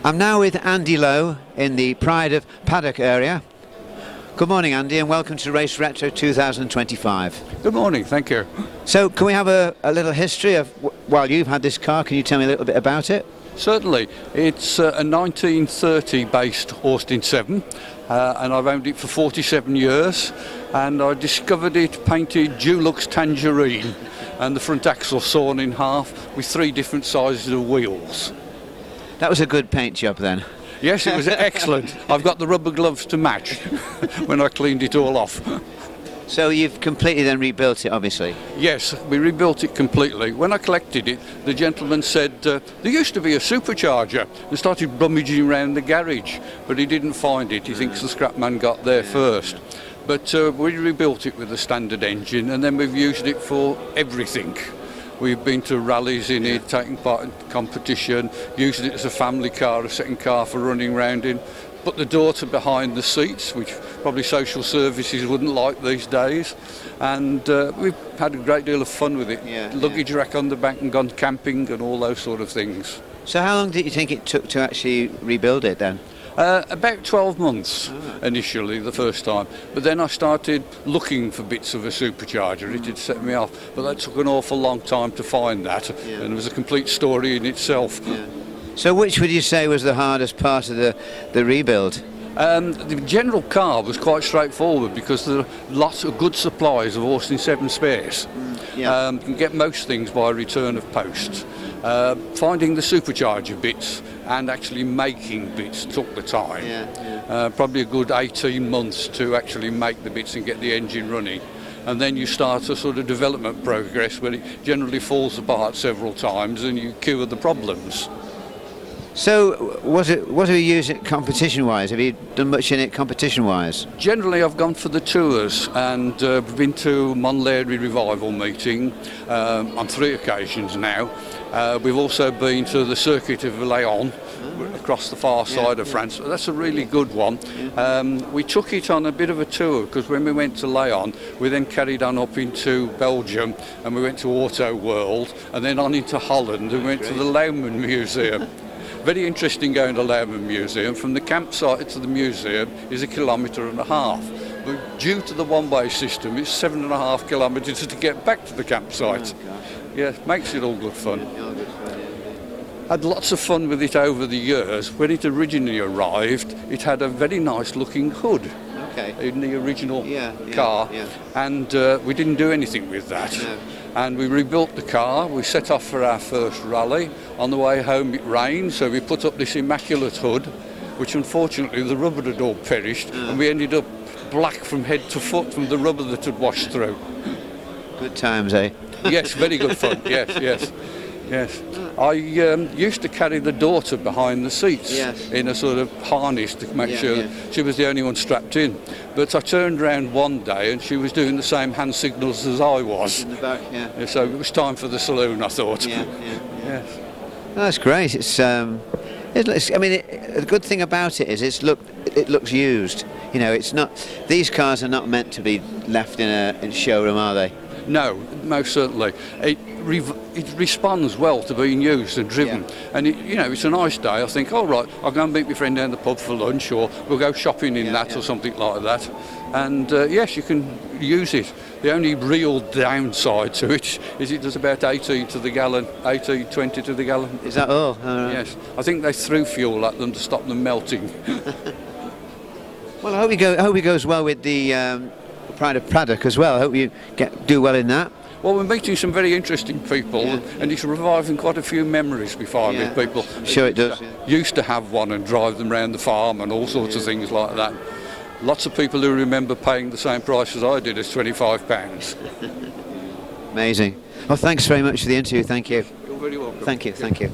I'm now with Andy Lowe in the Pride of Paddock area. Good morning, Andy, and welcome to Race Retro 2025. Good morning, thank you. So can we have a little history of, while you've had this car, can you tell me a little bit about it? Certainly. It's a 1930 based Austin 7 and I've owned it for 47 years, and I discovered it painted Dulux tangerine and the front axle sawn in half with 3 different sizes of wheels. That was a good paint job then. Yes, it was excellent. I've got the rubber gloves to match when I cleaned it all off. So you've completely then rebuilt it, obviously? Yes, we rebuilt it completely. When I collected it, the gentleman said there used to be a supercharger, and started rummaging around the garage, but he didn't find it. He thinks the scrap man got there first. But we rebuilt it with a standard engine, and then we've used it for everything. We've been to rallies in it, taken part in competition, used it as a family car, a second car for running around in. Put the daughter behind the seats, which probably social services wouldn't like these days. And we've had a great deal of fun with it. Luggage rack on the back and gone camping and all those sort of things. So how long did you think it took to actually rebuild it then? About 12 months initially, the first time. But then I started looking for bits of a supercharger. It had set me off, but that took an awful long time to find that. And it was a complete story in itself. So which would you say was the hardest part of the rebuild? The general car was quite straightforward because there are lots of good supplies of Austin 7 spares. You can get most things by return of post. Finding the supercharger bits and actually making bits took the time. Probably a good 18 months to actually make the bits and get the engine running. And then you start a sort of development progress where it generally falls apart several times and you cure the problems. So what have you used it competition-wise? Have you done much in it competition-wise? Generally I've gone for the tours, and we've been to Montlhery Revival Meeting on 3 occasions now. We've also been to the Circuit of Lyon across the far side of France. That's a really good one. We took it on a bit of a tour because when we went to Lyon, we then carried on up into Belgium and we went to Auto World and then on into Holland and we went to the Lowe Museum. Very interesting going to Lowe Museum. From the campsite to the museum is 1.5 kilometres. But due to the one-way system, it's 7.5 kilometres to get back to the campsite. Makes it all good fun. Had lots of fun with it over the years. When it originally arrived, it had a very nice looking hood in the original car, and we didn't do anything with that. And we rebuilt the car. We set off for our first rally. On the way home it rained, so we put up this immaculate hood, which unfortunately the rubber had all perished, and we ended up black from head to foot from the rubber that had washed through. Good times, eh? Yes, very good fun. Yes. I used to carry the daughter behind the seats in a sort of harness to make sure that she was the only one strapped in. But I turned around one day and she was doing the same hand signals as I was. In the back, So it was time for the saloon, I thought. Yes. Oh, that's great. The good thing about it is it looks used. You know, it's not. These cars are not meant to be left in a showroom, are they? No, most certainly. It responds well to being used and driven, and it's a nice day. I think, all right, I'll go and meet my friend down the pub for lunch, or we'll go shopping in or something like that. And yes, you can use it. The only real downside to it is it does about 18 to the gallon, 18, 20 to the gallon. Is that all? Yes, I think they threw fuel at them to stop them melting. Well, I hope it goes well with the Pride of Paddock as well. I hope you do well in that. Well, we're meeting some very interesting people, and it's reviving quite a few memories we find with people. Sure it does. Used to have one and drive them around the farm and all sorts of things like that. Lots of people who remember paying the same price as I did, as £25. Amazing. Well, thanks very much for the interview. Thank you. You're very welcome. Thank you.